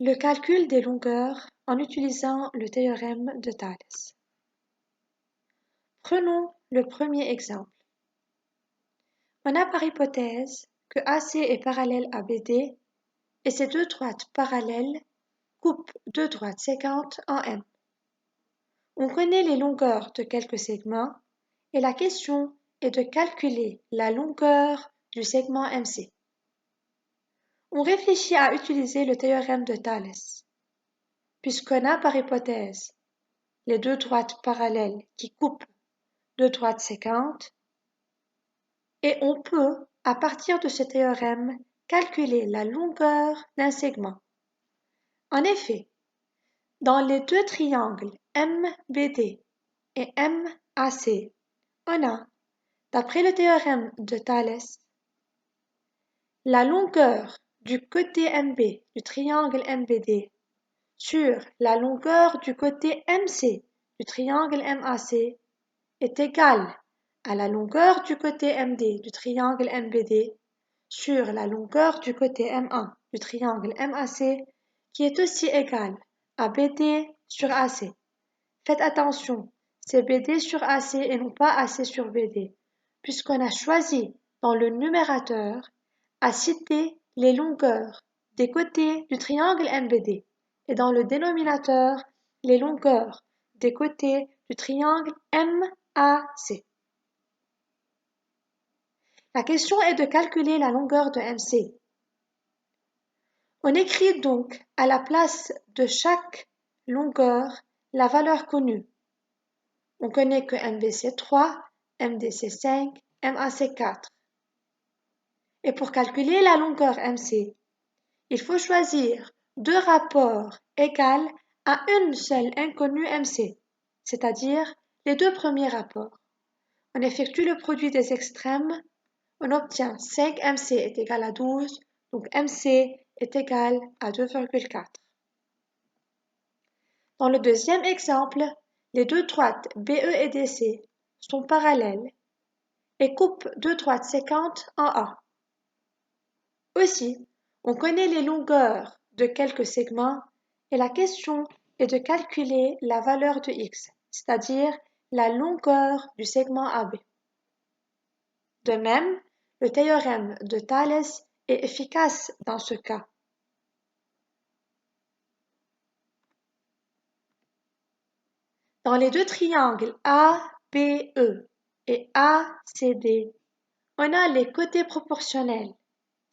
Le calcul des longueurs en utilisant le théorème de Thalès. Prenons le premier exemple. On a par hypothèse que AC est parallèle à BD et ces deux droites parallèles coupent deux droites séquentes en M. On connaît les longueurs de quelques segments et la question est de calculer la longueur du segment MC. On réfléchit à utiliser le théorème de Thalès, puisqu'on a par hypothèse les deux droites parallèles qui coupent deux droites séquentes, et on peut, à partir de ce théorème, calculer la longueur d'un segment. En effet, dans les deux triangles MBD et MAC, on a, d'après le théorème de Thalès, la longueur du côté MB du triangle MBD sur la longueur du côté MC du triangle MAC est égale à la longueur du côté MD du triangle MBD sur la longueur du côté M1 du triangle MAC qui est aussi égale à BD sur AC. Faites attention, c'est BD sur AC et non pas AC sur BD, puisqu'on a choisi dans le numérateur à citer les longueurs des côtés du triangle MBD et dans le dénominateur les longueurs des côtés du triangle MAC. La question est de calculer la longueur de MC. On écrit donc à la place de chaque longueur la valeur connue. On connaît que MB c'est 3, MD c'est 5, MA c'est 4. Et pour calculer la longueur MC, il faut choisir deux rapports égaux à une seule inconnue MC, c'est-à-dire les deux premiers rapports. On effectue le produit des extrêmes, on obtient 5MC est égal à 12, donc MC est égal à 2,4. Dans le deuxième exemple, les deux droites BE et DC sont parallèles et coupent deux droites séquentes en A. Aussi, on connaît les longueurs de quelques segments et la question est de calculer la valeur de x, c'est-à-dire la longueur du segment AB. De même, le théorème de Thalès est efficace dans ce cas. Dans les deux triangles ABE et ACD, on a les côtés proportionnels,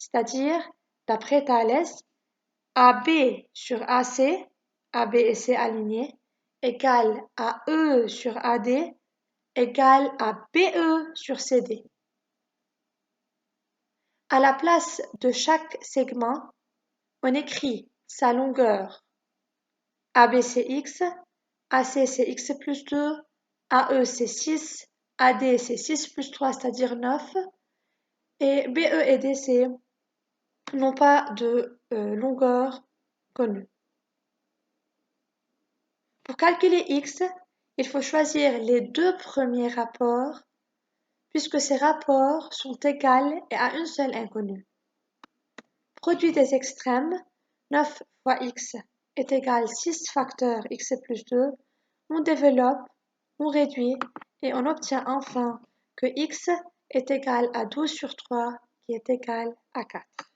c'est-à-dire, d'après Thalès, AB sur AC, AB et C alignés, égale à E sur AD, égale à BE sur CD. À la place de chaque segment, on écrit sa longueur. AB c'est X, AC c'est X plus 2, AE c'est 6, AD c'est 6 plus 3, c'est-à-dire 9, et BE et DC n'ont pas de longueur connue. Pour calculer X, il faut choisir les deux premiers rapports, puisque ces rapports sont égaux et à une seule inconnue. Produit des extrêmes, 9 fois X est égal à 6 facteurs X plus 2, on développe, on réduit et on obtient enfin que X est égal à 12 sur 3 qui est égal à 4.